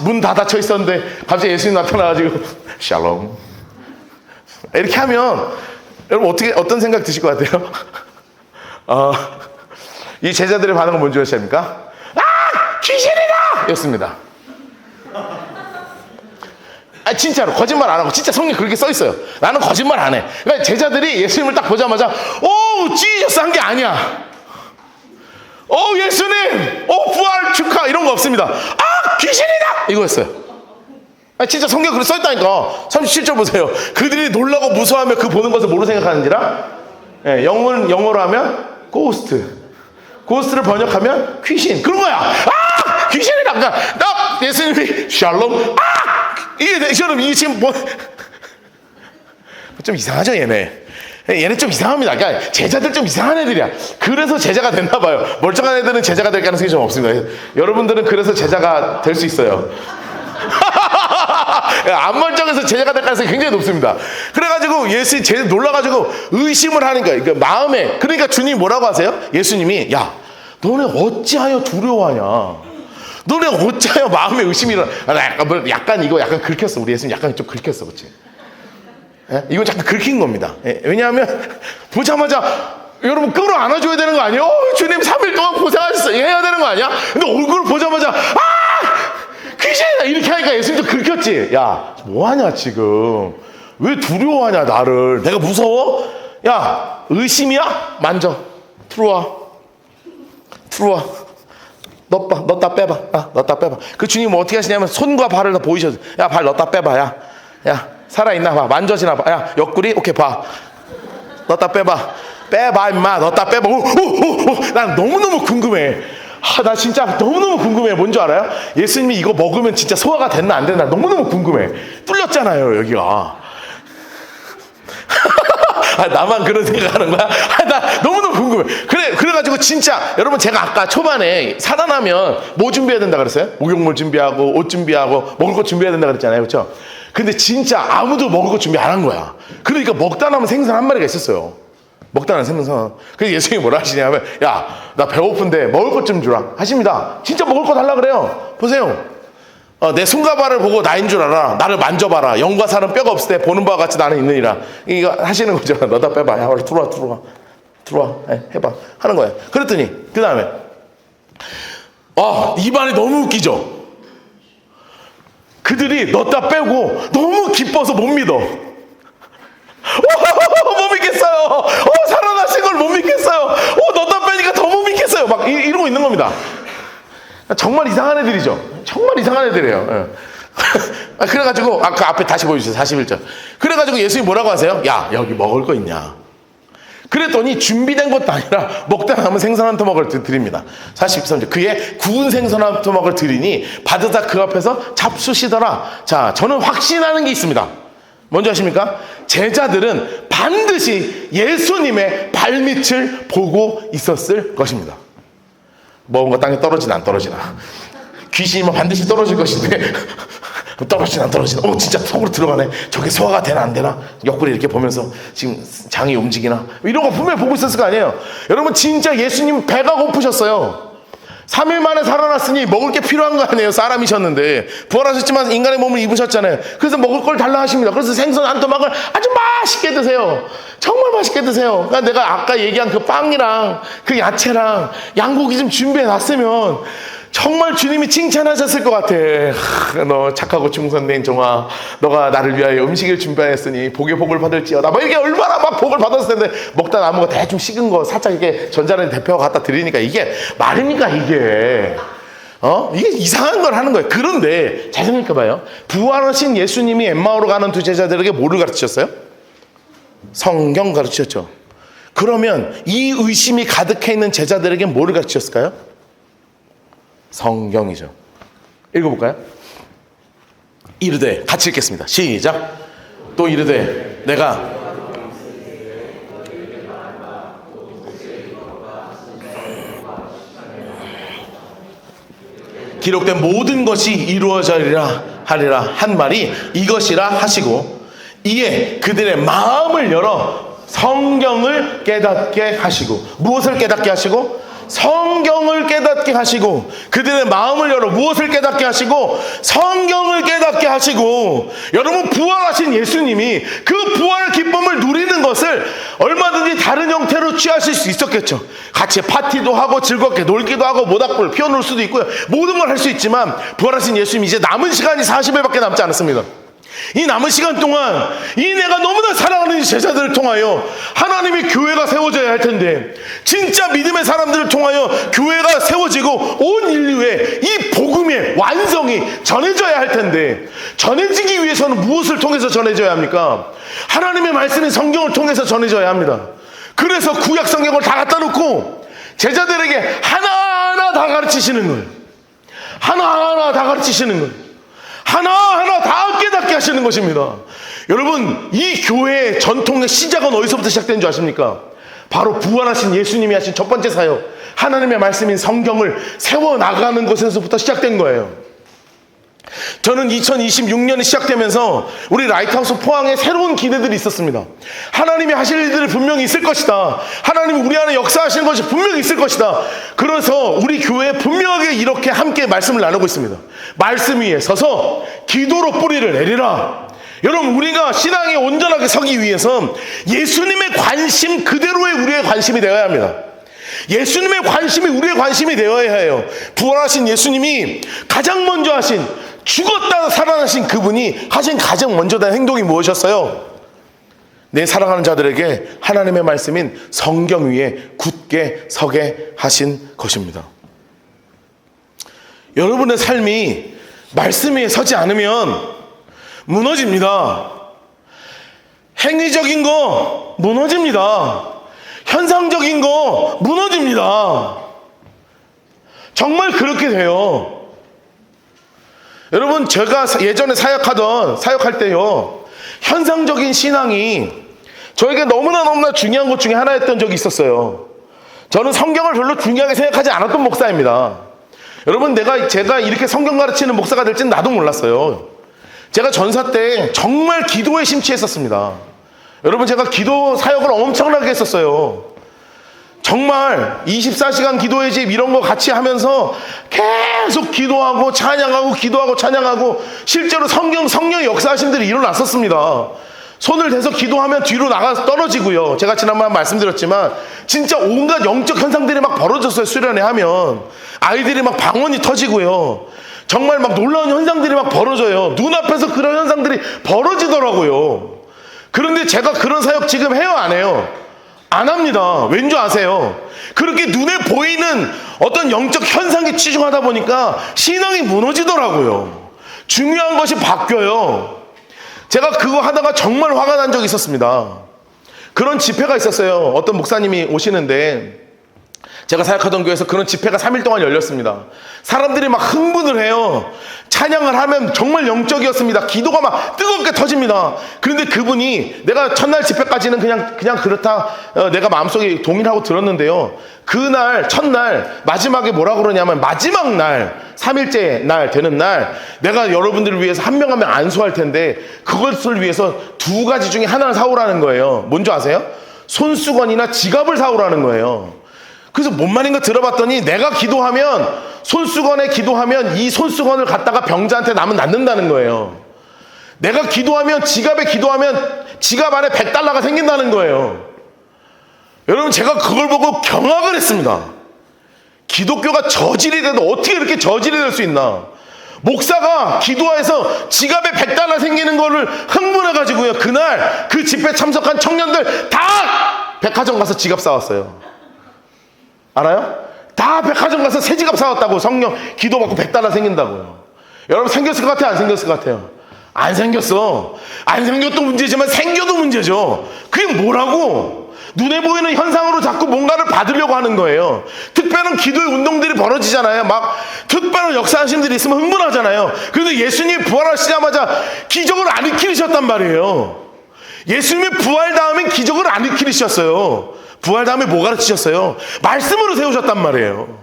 문 다 닫혀 있었는데 갑자기 예수님 나타나가지고 샬롬 이렇게 하면 여러분 어떤 생각 드실 것 같아요? 이 제자들의 반응은 뭔지 아십니까? 귀신이다! 였습니다. 진짜로 거짓말 안 하고 진짜 성경에 그렇게 써 있어요. 나는 거짓말 안 해. 그러니까 제자들이 예수님을 딱 보자마자 오 지저스 한 게 아니야. 예수님 부활 축하 이런 거 없습니다. 귀신이다! 이거였어요. 진짜 성경에 그렇게 써 있다니까. 37절 보세요. 그들이 놀라고 무서워하며 그 보는 것을 뭐로 생각하는지라? 영어로 하면 고스트를 번역하면 귀신. 그런 거야. 귀신이다. 그러니까 예수님이 샬롬. 이게 지금 뭐 좀 이상하죠 얘는 좀 이상합니다. 그러니까 제자들 좀 이상한 애들이야. 그래서 제자가 됐나 봐요. 멀쩡한 애들은 제자가 될 가능성이 좀 없습니다. 여러분들은 그래서 제자가 될 수 있어요. 안 멀쩡해서 제자가 될 가능성이 굉장히 높습니다. 그래가지고 예수님이 제일 놀라가지고 의심을 하니까 그러니까 마음에, 그러니까 주님이 뭐라고 하세요? 예수님이 너네 어찌하여 두려워하냐? 너네 어찌하여 마음에 의심이 일어나? 약간 긁혔어. 우리 예수님 약간 좀 긁혔어, 그렇지? 이건 잠깐 긁힌 겁니다. 왜냐하면 보자마자 여러분 끌어안아줘야 되는 거 아니에요? 주님 3일 동안 고생하셨어요. 해야 되는 거 아니야? 근데 얼굴을 보자마자 이렇게 하니까 예수님도 긁혔지. 야, 뭐하냐 지금. 왜 두려워하냐 나를. 내가 무서워? 야, 의심이야? 만져. 들어와. 넣었다 빼봐. 넣었다 빼봐. 그 주님은 어떻게 하시냐면 손과 발을 다 보이셔서, 야, 발 넣었다 빼봐. 야, 살아있나 봐. 만져지나 봐. 야, 옆구리? 오케이, 봐. 넣었다 빼봐 임마. 넣었다 빼봐. 난 너무너무 궁금해. 나 진짜 너무너무 궁금해. 뭔지 알아요? 예수님이 이거 먹으면 진짜 소화가 됐나 안 됐나 너무너무 궁금해. 뚫렸잖아요 여기가. 나만 그런 생각하는 거야? 나 너무너무 궁금해. 그래가지고 진짜 여러분, 제가 아까 초반에 살아나면 뭐 준비해야 된다 그랬어요? 목욕물 준비하고 옷 준비하고 먹을 거 준비해야 된다 그랬잖아요, 그렇죠? 근데 진짜 아무도 먹을 거 준비 안 한 거야. 그러니까 먹다 남은 생선 한 마리가 있었어요. 먹다 남은 생선. 그래서 예수님이 뭐라 하시냐면, 야, 나 배고픈데 먹을 것 좀 주라 하십니다. 진짜 먹을 거 달라 그래요. 보세요. 내 손과 발을 보고 나인 줄 알아. 나를 만져봐라. 영과 살은 뼈가 없을 때 보는 바와 같이 나는 있느니라. 이거 하시는 거죠. 너다 빼봐. 야, 빨리 들어와. 해봐. 하는 거예요. 그랬더니 그 다음에 입안이 너무 웃기죠. 그들이 넣다 빼고 너무 기뻐서 못 믿어. 못 믿겠어요. 살아나신 걸 못 믿겠어요. 넣다 빼니까 더 못 믿겠어요. 막 이러고 있는 겁니다. 정말 이상한 애들이죠. 정말 이상한 애들이에요. 그래가지고 그 앞에 다시 보여주세요. 41절. 그래가지고 예수님이 뭐라고 하세요? 야, 여기 먹을 거 있냐? 그랬더니 준비된 것도 아니라 먹다 남은 생선 한 토막을 드립니다. 43절. 그의 구운 생선 한 토막을 드리니 받으다 그 앞에서 잡수시더라. 자, 저는 확신하는 게 있습니다. 뭔지 아십니까? 제자들은 반드시 예수님의 발밑을 보고 있었을 것입니다. 먹은 거 땅에 떨어지나 안 떨어지나. 귀신이면 반드시 떨어질 것인데 떨어지나 안 떨어지나. 진짜 속으로 들어가네. 저게 소화가 되나 안 되나. 옆구리 이렇게 보면서 지금 장이 움직이나. 이런 거 분명히 보고 있었을 거 아니에요. 여러분, 진짜 예수님 배가 고프셨어요. 3일 만에 살아났으니 먹을 게 필요한 거 아니에요. 사람이셨는데 부활하셨지만 인간의 몸을 입으셨잖아요. 그래서 먹을 걸 달라 하십니다. 그래서 생선 한 토막을 아주 맛있게 드세요. 정말 맛있게 드세요. 그러니까 내가 아까 얘기한 그 빵이랑 그 야채랑 양고기 좀 준비해 놨으면 정말 주님이 칭찬하셨을 것 같아. 너 착하고 충성된 종아, 너가 나를 위하여 음식을 준비하였으니 복의 복을 받을지어다. 이게 얼마나 막 복을 받았을 텐데 먹다 남은 거 대충 식은 거 살짝 이렇게 전자레인지 데펴 갖다 드리니까 이게 말입니까 이게? 이게 이상한 걸 하는 거예요. 그런데 잘 생각해 봐요. 부활하신 예수님이 엠마오로 가는 두 제자들에게 뭐를 가르치셨어요? 성경 가르치셨죠. 그러면 이 의심이 가득해 있는 제자들에게 뭐를 가르치셨을까요? 성경이죠. 읽어볼까요? 이르되, 같이 읽겠습니다. 시작. 또 이르되, 내가 기록된 모든 것이 이루어지리라 하리라 한 말이 이것이라 하시고, 이에 그들의 마음을 열어 성경을 깨닫게 하시고. 무엇을 깨닫게 하시고? 성경을 깨닫게 하시고. 그들의 마음을 열어 무엇을 깨닫게 하시고? 성경을 깨닫게 하시고. 여러분, 부활하신 예수님이 그 부활 기쁨을 누리는 것을 얼마든지 다른 형태로 취하실 수 있었겠죠. 같이 파티도 하고 즐겁게 놀기도 하고 모닥불 피워놓을 수도 있고요. 모든 걸 할 수 있지만 부활하신 예수님이 이제 남은 시간이 40일밖에 남지 않았습니다. 이 남은 시간 동안 이 내가 너무나 사랑하는 이 제자들을 통하여 하나님의 교회가 세워져야 할 텐데, 진짜 믿음의 사람들을 통하여 교회가 세워지고 온 인류에 이 복음의 완성이 전해져야 할 텐데, 전해지기 위해서는 무엇을 통해서 전해져야 합니까? 하나님의 말씀인 성경을 통해서 전해져야 합니다. 그래서 구약 성경을 다 갖다 놓고 제자들에게 하나하나 다 가르치시는 거예요. 하나하나 다 가르치시는 거예요. 하나하나 다 깨닫게 하시는 것입니다. 여러분, 이 교회의 전통의 시작은 어디서부터 시작된 줄 아십니까? 바로 부활하신 예수님이 하신 첫 번째 사역, 하나님의 말씀인 성경을 세워나가는 것에서부터 시작된 거예요. 저는 2026년이 시작되면서 우리 라이트하우스 포항에 새로운 기대들이 있었습니다. 하나님이 하실 일들이 분명히 있을 것이다. 하나님이 우리 안에 역사하시는 것이 분명히 있을 것이다. 그래서 우리 교회에 분명하게 이렇게 함께 말씀을 나누고 있습니다. 말씀 위에 서서 기도로 뿌리를 내리라. 여러분, 우리가 신앙에 온전하게 서기 위해서 예수님의 관심 그대로의 우리의 관심이 되어야 합니다. 예수님의 관심이 우리의 관심이 되어야 해요. 부활하신 예수님이 가장 먼저 하신 죽었다 살아나신 그분이 하신 가장 먼저 된 행동이 무엇이었어요? 내 사랑하는 자들에게 하나님의 말씀인 성경 위에 굳게 서게 하신 것입니다. 여러분의 삶이 말씀 위에 서지 않으면 무너집니다. 행위적인 거 무너집니다. 현상적인 거 무너집니다. 정말 그렇게 돼요. 여러분, 제가 예전에 사역할 때요, 현상적인 신앙이 저에게 너무나 중요한 것 중에 하나였던 적이 있었어요. 저는 성경을 별로 중요하게 생각하지 않았던 목사입니다. 여러분, 제가 이렇게 성경 가르치는 목사가 될지는 나도 몰랐어요. 제가 전사 때 정말 기도에 심취했었습니다. 여러분, 제가 기도 사역을 엄청나게 했었어요. 정말 24시간 기도의 집 이런 거 같이 하면서 계속 기도하고 찬양하고 실제로 성령의 역사하신 일이 일어났었습니다. 손을 대서 기도하면 뒤로 나가서 떨어지고요. 제가 지난번에 말씀드렸지만 진짜 온갖 영적 현상들이 막 벌어졌어요. 수련회 하면 아이들이 막 방언이 터지고요. 정말 막 놀라운 현상들이 막 벌어져요. 눈앞에서 그런 현상들이 벌어지더라고요. 그런데 제가 그런 사역 지금 해요, 안 해요? 안 합니다. 왠지 아세요? 그렇게 눈에 보이는 어떤 영적 현상에 치중하다 보니까 신앙이 무너지더라고요. 중요한 것이 바뀌어요. 제가 그거 하다가 정말 화가 난 적이 있었습니다. 그런 집회가 있었어요. 어떤 목사님이 오시는데 제가 사역하던 교회에서 그런 집회가 3일 동안 열렸습니다. 사람들이 막 흥분을 해요. 찬양을 하면 정말 영적이었습니다. 기도가 막 뜨겁게 터집니다. 그런데 그분이, 내가 첫날 집회까지는 그냥 그렇다 내가 마음속에 동의하고 들었는데요, 그날 첫날 마지막에 뭐라 그러냐면, 마지막 날 3일째 날 되는 날 내가 여러분들을 위해서 한 명 한 명 안수할 텐데 그것을 위해서 두 가지 중에 하나를 사오라는 거예요. 뭔지 아세요? 손수건이나 지갑을 사오라는 거예요. 그래서 뭔 말인가 들어봤더니, 내가 기도하면, 손수건에 기도하면 이 손수건을 갖다가 병자한테 나면 낫는다는 거예요. 내가 기도하면, 지갑에 기도하면 지갑 안에 $100가 생긴다는 거예요. 여러분, 제가 그걸 보고 경악을 했습니다. 기독교가 저질이 돼도 어떻게 이렇게 저질이 될 수 있나? 목사가 기도해서 지갑에 $100 생기는 거를 흥분해가지고요, 그날 그 집회 참석한 청년들 다 백화점 가서 지갑 사왔어요. 알아요? 다 백화점 가서 새 지갑 사왔다고. 성령 기도받고 $100 생긴다고요. 여러분, 생겼을 것 같아요? 안 생겼을 것 같아요? 안 생겼어. 안 생겨도 문제지만 생겨도 문제죠. 그게 뭐라고? 눈에 보이는 현상으로 자꾸 뭔가를 받으려고 하는 거예요. 특별한 기도의 운동들이 벌어지잖아요. 막 특별한 역사하시는 분들이 있으면 흥분하잖아요. 그런데 예수님이 부활하시자마자 기적을 안 일으키셨단 말이에요. 예수님이 부활 다음엔 기적을 안 일으키셨어요. 부활 다음에 뭐 가르치셨어요? 말씀으로 세우셨단 말이에요.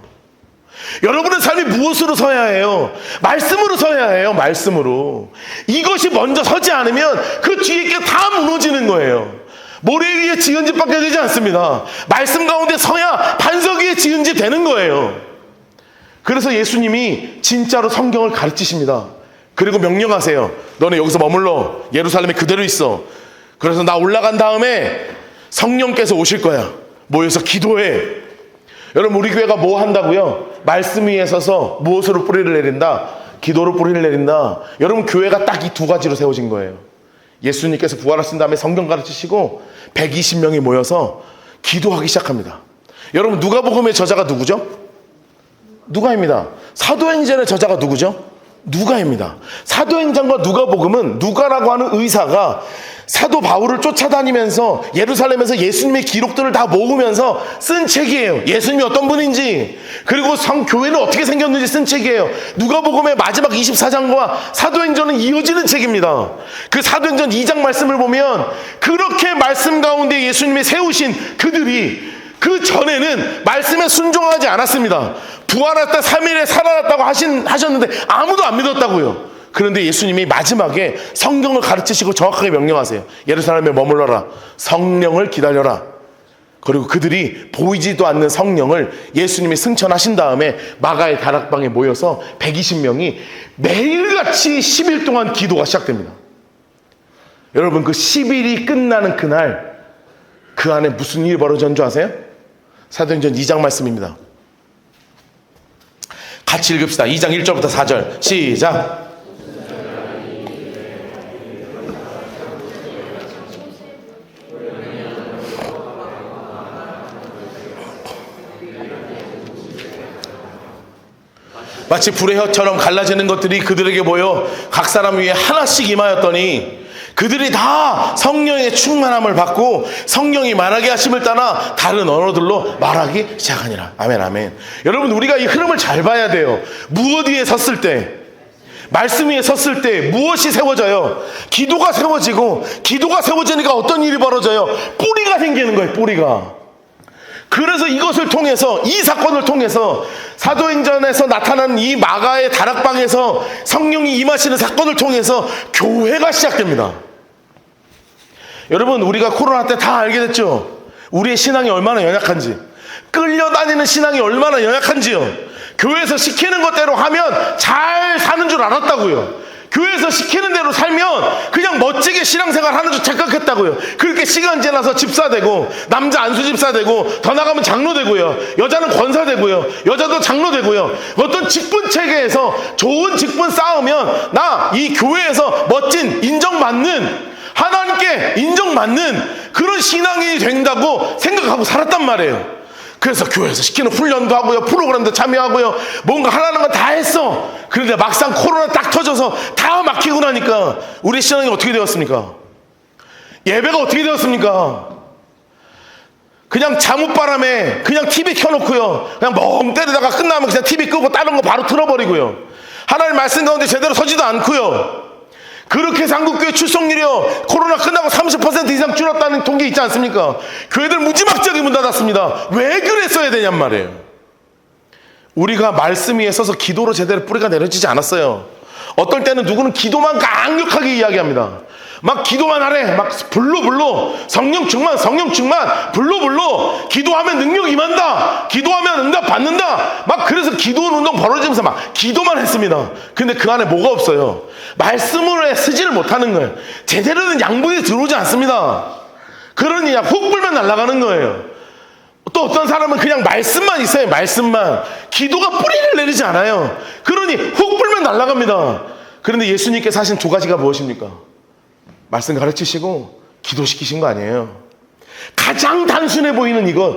여러분의 삶이 무엇으로 서야 해요? 말씀으로 서야 해요. 말씀으로. 이것이 먼저 서지 않으면 그 뒤에 게 다 무너지는 거예요. 모래 위에 지은 집밖에 되지 않습니다. 말씀 가운데 서야 반석 위에 지은 집 되는 거예요. 그래서 예수님이 진짜로 성경을 가르치십니다. 그리고 명령하세요. 너네 여기서 머물러. 예루살렘에 그대로 있어. 그래서 나 올라간 다음에 성령께서 오실 거야. 모여서 기도해. 여러분, 우리 교회가 뭐 한다고요? 말씀 위에 서서 무엇으로 뿌리를 내린다? 기도로 뿌리를 내린다. 여러분, 교회가 딱 이 두 가지로 세워진 거예요. 예수님께서 부활하신 다음에 성경 가르치시고 120명이 모여서 기도하기 시작합니다. 여러분, 누가복음의 저자가 누구죠? 누가입니다. 사도행전의 저자가 누구죠? 누가입니다. 사도행전과 누가복음은 누가라고 하는 의사가 사도 바울을 쫓아다니면서 예루살렘에서 예수님의 기록들을 다 모으면서 쓴 책이에요. 예수님이 어떤 분인지, 그리고 성교회는 어떻게 생겼는지 쓴 책이에요. 누가복음의 마지막 24장과 사도행전은 이어지는 책입니다. 그 사도행전 2장 말씀을 보면 그렇게 말씀 가운데 예수님이 세우신 그들이 그 전에는 말씀에 순종하지 않았습니다. 부활했다 3일에 살아났다고 하셨는데 아무도 안 믿었다고요. 그런데 예수님이 마지막에 성경을 가르치시고 정확하게 명령하세요. 예루살렘에 머물러라. 성령을 기다려라. 그리고 그들이 보이지도 않는 성령을 예수님이 승천하신 다음에 마가의 다락방에 모여서 120명이 매일같이 10일 동안 기도가 시작됩니다. 여러분, 그 10일이 끝나는 그날 그 안에 무슨 일이 벌어졌는 줄 아세요? 사도행전 2장 말씀입니다. 같이 읽읍시다. 2장 1절부터 4절 시작. 마치 불의 혀처럼 갈라지는 것들이 그들에게 보여 각 사람 위에 하나씩 임하였더니 그들이 다 성령의 충만함을 받고 성령이 말하게 하심을 따라 다른 언어들로 말하기 시작하니라. 아멘, 아멘. 여러분, 우리가 이 흐름을 잘 봐야 돼요. 무엇 위에 섰을 때, 말씀 위에 섰을 때 무엇이 세워져요? 기도가 세워지고, 기도가 세워지니까 어떤 일이 벌어져요? 뿌리가 생기는 거예요, 뿌리가. 그래서 이것을 통해서, 이 사건을 통해서 사도행전에서 나타난 이 마가의 다락방에서 성령이 임하시는 사건을 통해서 교회가 시작됩니다. 여러분, 우리가 코로나 때 다 알게 됐죠? 우리의 신앙이 얼마나 연약한지, 끌려다니는 신앙이 얼마나 연약한지요. 교회에서 시키는 것대로 하면 잘 사는 줄 알았다고요. 교회에서 시키는 대로 살면 그냥 멋지게 신앙생활 하는 줄 착각했다고요. 그렇게 시간 지나서 집사 되고, 남자 안수 집사 되고, 더 나가면 장로 되고요, 여자는 권사 되고요, 여자도 장로 되고요. 어떤 직분 체계에서 좋은 직분 쌓으면 나 이 교회에서 멋진 인정받는, 하나님께 인정받는 그런 신앙이 된다고 생각하고 살았단 말이에요. 그래서 교회에서 시키는 훈련도 하고요, 프로그램도 참여하고요, 뭔가 하라는 건 다 했어. 그런데 막상 코로나 딱 터져서 다 막히고 나니까 우리 신앙이 어떻게 되었습니까? 예배가 어떻게 되었습니까? 그냥 잠옷바람에 그냥 TV 켜놓고요, 그냥 멍 때리다가 끝나면 그냥 TV 끄고 다른 거 바로 틀어버리고요, 하나님 말씀 가운데 제대로 서지도 않고요. 그렇게 해서 한국교회 출석률이요, 코로나 끝나고 30% 이상 줄었다는 통계 있지 않습니까? 교회들 무지막지하게 문 닫았습니다. 왜 그랬어야 되냔 말이에요. 우리가 말씀 위에 서서 기도로 제대로 뿌리가 내려지지 않았어요. 어떨 때는 누구는 기도만 강력하게 이야기합니다. 막 기도만 하래, 막 불로 성령 충만 불로 기도하면 능력 임한다, 기도하면 응답 받는다, 막 그래서 기도 운동 벌어지면서 막 기도만 했습니다. 근데 그 안에 뭐가 없어요? 말씀으로 쓰지를 못하는 거예요. 제대로 된 양분이 들어오지 않습니다. 그러니 훅 불면 날아가는 거예요. 또 어떤 사람은 그냥 말씀만 있어요. 말씀만. 기도가 뿌리를 내리지 않아요. 그러니 훅 불면 날아갑니다. 그런데 예수님께서 하신 두 가지가 무엇입니까? 말씀 가르치시고 기도시키신 거 아니에요. 가장 단순해 보이는 이것,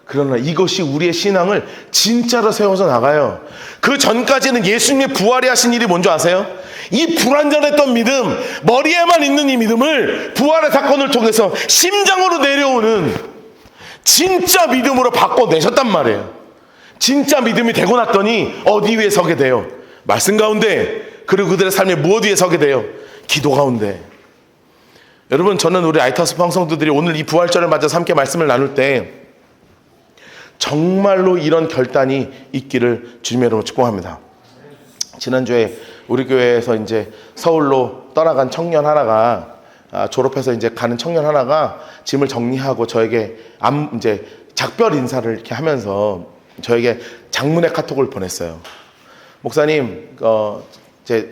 그러나 이것이 우리의 신앙을 진짜로 세워서 나가요. 그 전까지는 예수님의 부활이 하신 일이 뭔지 아세요? 이 불완전했던 믿음, 머리에만 있는 이 믿음을 부활의 사건을 통해서 심장으로 내려오는 진짜 믿음으로 바꿔내셨단 말이에요. 진짜 믿음이 되고 났더니 어디 위에 서게 돼요? 말씀 가운데. 그리고 그들의 삶에 무엇 위에 서게 돼요? 기도 가운데. 여러분, 저는 우리 아이타스 방송들이 오늘 이 부활절을 맞아서 함께 말씀을 나눌 때 정말로 이런 결단이 있기를 주님의 이름으로 축복합니다. 지난주에 우리 교회에서 이제 서울로 떠나간 청년 하나가, 졸업해서 이제 가는 청년 하나가 짐을 정리하고 저에게 이제 작별 인사를 이렇게 하면서 저에게 장문의 카톡을 보냈어요. 목사님,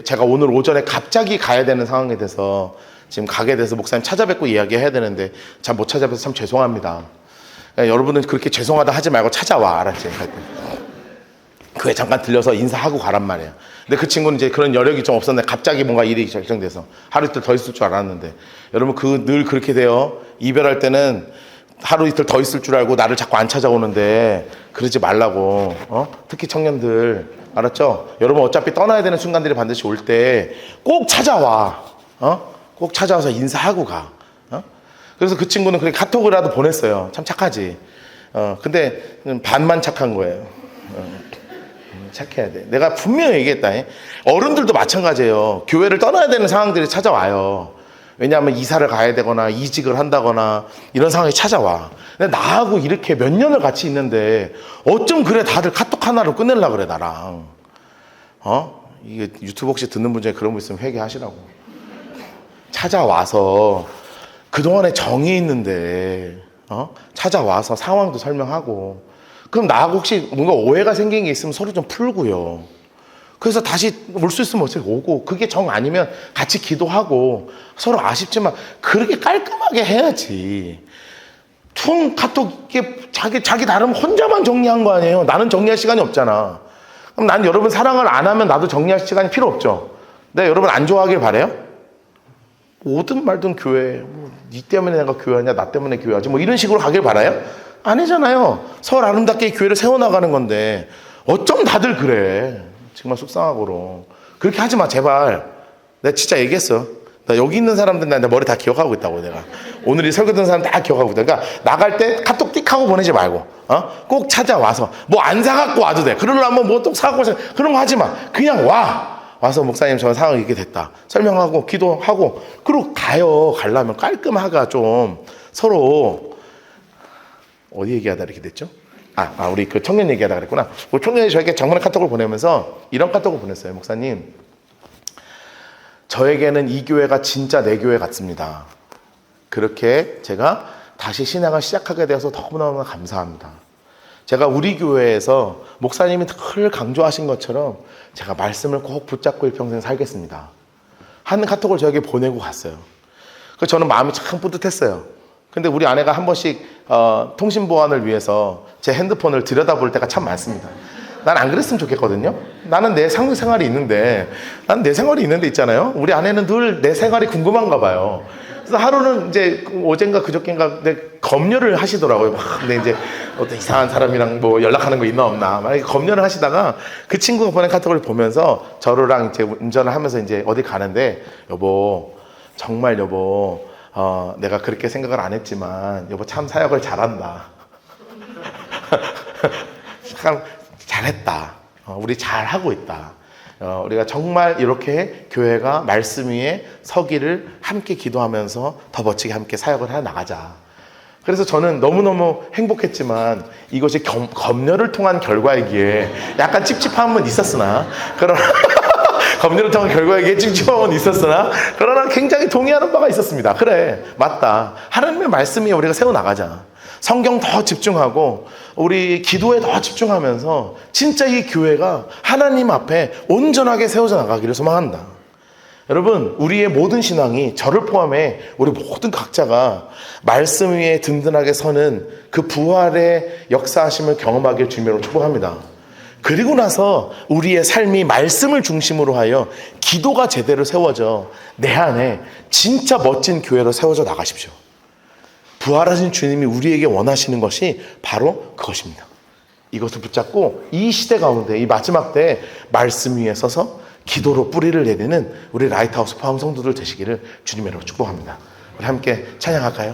제가 오늘 오전에 갑자기 가야 되는 상황이 돼서 지금 가게 돼서 목사님 찾아뵙고 이야기해야 되는데 잘 못 찾아뵈서 참 죄송합니다. 여러분은 그렇게 죄송하다 하지 말고 찾아와, 알았지? 교회 잠깐 들려서 인사하고 가란 말이에요. 근데 그 친구는 이제 그런 여력이 좀 없었는데 갑자기 뭔가 일이 결정돼서 하루 이틀 더 있을 줄 알았는데, 여러분 늘 그렇게 돼요. 이별할 때는 하루 이틀 더 있을 줄 알고 나를 자꾸 안 찾아오는데 그러지 말라고. 특히 청년들, 알았죠? 여러분 어차피 떠나야 되는 순간들이 반드시 올 때 꼭 찾아와. 꼭 찾아와서 인사하고 가. 그래서 그 친구는 그렇게 카톡이라도 보냈어요. 참 착하지. 근데 반만 착한 거예요. 착해야 돼. 내가 분명히 얘기했다. 어른들도 마찬가지예요. 교회를 떠나야 되는 상황들이 찾아와요. 왜냐하면 이사를 가야 되거나 이직을 한다거나 이런 상황이 찾아와. 근데 나하고 이렇게 몇 년을 같이 있는데 어쩜 그래 다들 카톡 하나로 끝내려고 그래 나랑. 이게 유튜브 혹시 듣는 분 중에 그런 분 있으면 회개하시라고. 찾아와서 그동안에 정이 있는데 찾아와서 상황도 설명하고, 그럼 나하고 혹시 뭔가 오해가 생긴 게 있으면 서로 좀 풀고요. 그래서 다시 올 수 있으면 어떻게 오고, 그게 정 아니면 같이 기도하고, 서로 아쉽지만 그렇게 깔끔하게 해야지. 퉁 카톡 이게 자기 나름 혼자만 정리한 거 아니에요. 나는 정리할 시간이 없잖아. 그럼 난 여러분 사랑을 안 하면 나도 정리할 시간이 필요 없죠. 내가 여러분 안 좋아하길 바래요? 오든 말든 교회, 니 때문에 내가 교회하냐, 나 때문에 교회하지, 이런 식으로 가길 바라요? 아니잖아요. 서울 아름답게 교회를 세워나가는 건데 어쩜 다들 그래. 정말 속상하고. 그렇게 하지 마, 제발. 내가 진짜 얘기했어. 나 여기 있는 사람들 나 머리 다 기억하고 있다고 내가. 오늘 이 설교 듣는 사람 다 기억하고 있다. 그러니까 나갈 때 카톡 띡 하고 보내지 말고, 꼭 찾아와서 뭐 안 사갖고 와도 돼. 그러려면 뭐 또 사갖고 그런 거 하지 마. 그냥 와서 목사님 저는 상황이 이렇게 됐다. 설명하고 기도하고 그리고 가요. 가려면 깔끔하가 좀 서로 어디 얘기하다 이렇게 됐죠? 우리 그 청년 얘기하다 그랬구나. 우리 청년이 저에게 장문의 카톡을 보내면서 이런 카톡을 보냈어요. 목사님, 저에게는 이 교회가 진짜 내 교회 같습니다. 그렇게 제가 다시 신앙을 시작하게 되어서 너무너무 감사합니다. 제가 우리 교회에서 목사님이 늘 강조하신 것처럼 제가 말씀을 꼭 붙잡고 일평생 살겠습니다 하는 카톡을 저에게 보내고 갔어요. 그래서 저는 마음이 참 뿌듯했어요. 근데 우리 아내가 한 번씩 통신 보안을 위해서 제 핸드폰을 들여다볼 때가 참 많습니다. 난 안 그랬으면 좋겠거든요. 나는 내 생활이 있는데, 난 내 생활이 있는데 있잖아요. 우리 아내는 늘 내 생활이 궁금한가 봐요. 그래서 하루는 이제 어젠가 그저께인가 검열을 하시더라고요. 근데 이제 어떤 이상한 사람이랑 뭐 연락하는 거 있나 없나 막 검열을 하시다가 그 친구가 보낸 카톡을 보면서 저랑 이제 운전을 하면서 이제 어디 가는데, 여보, 정말 여보, 내가 그렇게 생각을 안 했지만 여보 참 사역을 잘한다. 참 잘했다. 우리 잘하고 있다. 우리가 정말 이렇게 교회가 말씀 위에 서기를 함께 기도하면서 더 멋지게 함께 사역을 해 나가자. 그래서 저는 너무너무 행복했지만 이것이 검열을 통한 결과이기에 약간 찝찝함은 있었으나 그러나 검열을 통한 결과이기에 찝찝함은 있었으나 그러나 굉장히 동의하는 바가 있었습니다. 그래, 맞다. 하나님의 말씀 위에 우리가 세워나가자. 성경 더 집중하고 우리 기도에 더 집중하면서 진짜 이 교회가 하나님 앞에 온전하게 세워져 나가기를 소망한다. 여러분, 우리의 모든 신앙이 저를 포함해 우리 모든 각자가 말씀 위에 든든하게 서는 그 부활의 역사하심을 경험하길 주님으로 축복합니다. 그리고 나서 우리의 삶이 말씀을 중심으로 하여 기도가 제대로 세워져 내 안에 진짜 멋진 교회로 세워져 나가십시오. 부활하신 주님이 우리에게 원하시는 것이 바로 그것입니다. 이것을 붙잡고 이 시대 가운데, 이 마지막 때에 말씀 위에 서서 기도로 뿌리를 내리는 우리 라이트하우스 포항 성도들 되시기를 주님의 이름으로 축복합니다. 우리 함께 찬양할까요?